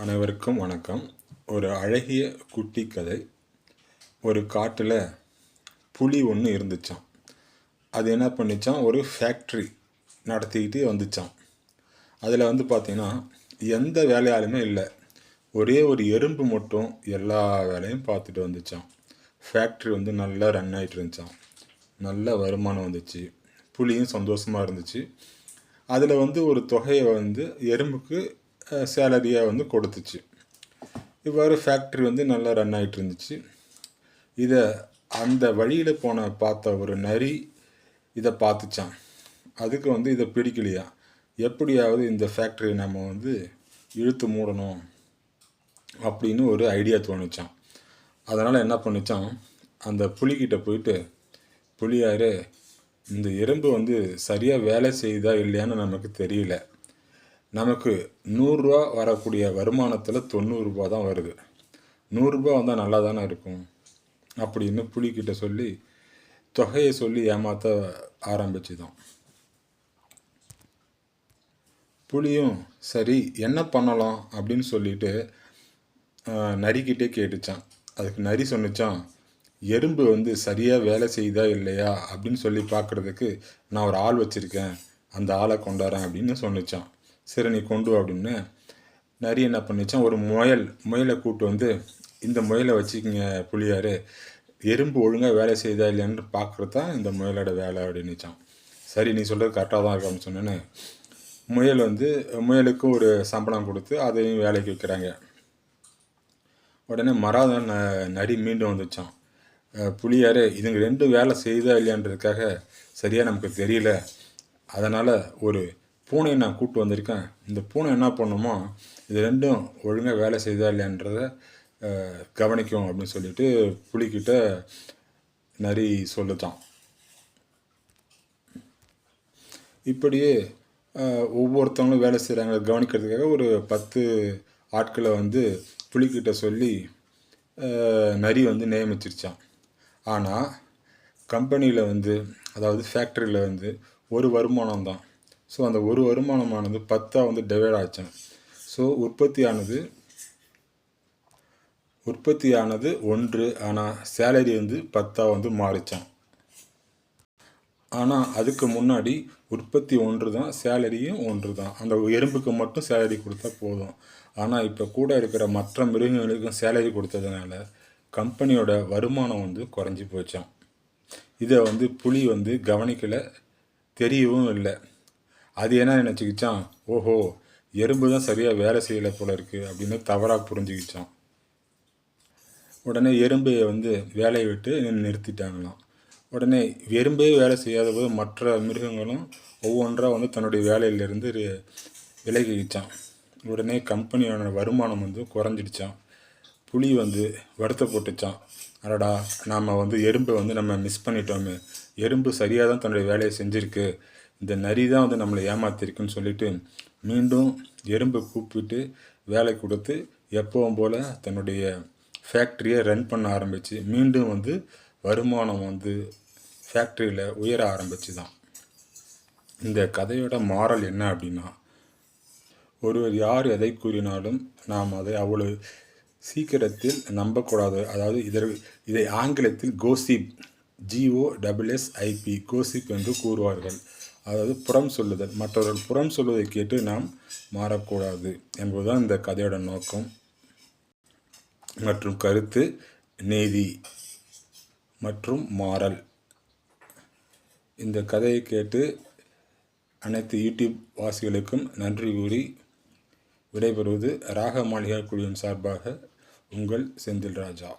அனைவருக்கும் வணக்கம். ஒரு அழகிய குட்டி கதை. ஒரு காட்டில் புலி ஒன்று இருந்துச்சாம். அது என்ன பண்ணிச்சான், ஒரு ஃபேக்ட்ரி நடத்திக்கிட்டு வந்துச்சான். அதில் பார்த்தீங்கன்னா எந்த வேலையாலுமே இல்லை, ஒரே ஒரு எறும்பு மட்டும் எல்லா வேலையும் பார்த்துட்டு வந்துச்சான். ஃபேக்ட்ரி நல்லா ரன் ஆகிட்டு இருந்துச்சான். நல்ல வருமானம் வந்துச்சு. புலியும் சந்தோஷமாக இருந்துச்சு. அதில் ஒரு தொகையை எறும்புக்கு சேலரியாக கொடுத்துச்சு. இவ்வாறு ஃபேக்ட்ரி நல்லா ரன் ஆகிட்டு இருந்துச்சு. இதை அந்த வழியில் பார்த்த ஒரு நரி இதை பார்த்துச்சான். அதுக்கு இதை பிடிக்கலையா, எப்படியாவது இந்த ஃபேக்ட்ரியை நம்ம இழுத்து மூடணும் அப்படின்னு ஒரு ஐடியா தோணுச்சான். அதனால் என்ன பண்ணிச்சான், அந்த புலிக்கிட்ட போயிட்டு, புலியாரு, இந்த எறும்பு சரியாக வேலை செய்யுதா இல்லையான்னு நமக்கு தெரியல. நமக்கு 100 ரூபா வரக்கூடிய வருமானத்தில் 90 ரூபா தான் வருது. 100 ரூபா வந்தால் நல்லா தானே இருக்கும் அப்படின்னு புலிக்கிட்ட சொல்லி தொகையை சொல்லி ஏமாற்ற ஆரம்பிச்சுதான். புலியும் சரி என்ன பண்ணலாம் அப்படின்னு சொல்லிட்டு நரிக்கிட்டே கேட்டுச்சான். அதுக்கு நரி சொன்னிச்சான், எறும்பு சரியாக வேலை செய்யுதா இல்லையா அப்படின்னு சொல்லி பார்க்குறதுக்கு நான் ஒரு ஆள் வச்சுருக்கேன், அந்த ஆளை கொண்டாடுறேன் அப்படின்னு சொன்னிச்சான். சரி நீ கொண்டு வா அப்படின்னு நரி என்ன பண்ணிச்சான், ஒரு முயலை கூப்பிட்டு இந்த முயலை வச்சுக்கிங்க புலியார், எறும்பு ஒழுங்காக வேலை செய்தா இல்லைன்னு பார்க்குறது தான் இந்த முயலோட வேலை அப்படின்னுச்சான். சரி நீ சொல்கிறது கரெக்டாக தான் இருக்கு அப்படின்னு சொன்னேன்னு முயலுக்கு ஒரு சம்பளம் கொடுத்து அதையும் வேலைக்கு வைக்கிறாங்க. உடனே மறாத நரி மீண்டும் வந்துச்சான். புலியார், இதுங்க ரெண்டும் வேலை செய்தா இல்லையான்றதுக்காக சரியாக நமக்கு தெரியல, அதனால் ஒரு பூனையை நான் கூப்பிட்டு வந்திருக்கேன். இந்த பூனை என்ன பண்ணுமோ இது ரெண்டும் ஒழுங்காக வேலை செய்தா இல்லையான்றதை கவனிக்கும் அப்படின்னு சொல்லிட்டு புலிக்கிட்ட நரி சொல்லுதான். இப்படியே ஒவ்வொருத்தவங்களும் வேலை செய்கிறாங்க கவனிக்கிறதுக்காக ஒரு 10 ஆட்களை புலிக்கிட்ட சொல்லி நரி நியமிச்சிருச்சான். ஆனால் கம்பெனியில் அதாவது ஃபேக்ட்ரியில் ஒரு வருமானம் தான். ஸோ அந்த ஒரு வருமானமானது 10 டிவைட் ஆச்சான். ஸோ உற்பத்தியானது 1, ஆனால் சேலரி 10 மாறிச்சான். ஆனால் அதுக்கு முன்னாடி உற்பத்தி 1 தான், சேலரியும் 1 தான். அந்த எறும்புக்கு மட்டும் சேலரி கொடுத்தா போதும். ஆனால் இப்போ கூட இருக்கிற மற்ற மிருகங்களுக்கும் சேலரி கொடுத்ததுனால கம்பெனியோட வருமானம் குறைஞ்சி போச்சான். இதை புலி கவனிக்கலை, தெரியவும் இல்லை. அது என்ன நினச்சிக்கிச்சான், ஓஹோ எறும்பு தான் சரியாக வேலை செய்யலை போல இருக்குது அப்படின்னு தவறாக புரிஞ்சுக்கிச்சான். உடனே எறும்பையை வேலையை விட்டு நிறுத்திட்டாங்களாம். உடனே எறும்பே வேலை செய்யாத போது மற்ற மிருகங்களும் ஒவ்வொன்றா தன்னுடைய வேலையிலேருந்து விலகிச்சான். உடனே கம்பெனியோட வருமானம் குறைஞ்சிடுச்சான். புலி வருத்தப்பட்டுச்சான். அடடா, நாம் எறும்பை நம்ம மிஸ் பண்ணிட்டோமே, எறும்பு சரியாக தான் தன்னுடைய வேலையை செஞ்சுருக்கு, இந்த நரி தான் நம்மளை ஏமாத்திருக்குன்னு சொல்லிட்டு மீண்டும் எறும்பை கூப்பிட்டு வேலை கொடுத்து எப்பவும் போல் தன்னுடைய ஃபேக்ட்ரியை ரன் பண்ண ஆரம்பித்து மீண்டும் வருமானம் ஃபேக்ட்ரியில் உயர ஆரம்பிச்சு தான். இந்த கதையோட மாரல் என்ன அப்படின்னா, ஒருவர் யார் எதை கூறினாலும் நாம் அதை அவ்வளவு சீக்கிரத்தில் நம்பக்கூடாது. அதாவது இதை ஆங்கிலத்தில் கோசிப், GOSSIP, கோசிப் என்று கூறுவார்கள். அதாவது புறம் சொல்லுதல், மற்றவர்கள் புறம் சொல்வதை கேட்டு நாம் மாறக்கூடாது என்பதுதான் இந்த கதையோட நோக்கம் மற்றும் கருத்து, நீதி மற்றும் மாறல். இந்த கதையை கேட்டு அனைத்து யூடியூப் வாசிகளுக்கும் நன்றி கூறி விடைபெறுவது ராக மாளிகா குழுவின் சார்பாக உங்கள் செந்தில் ராஜா.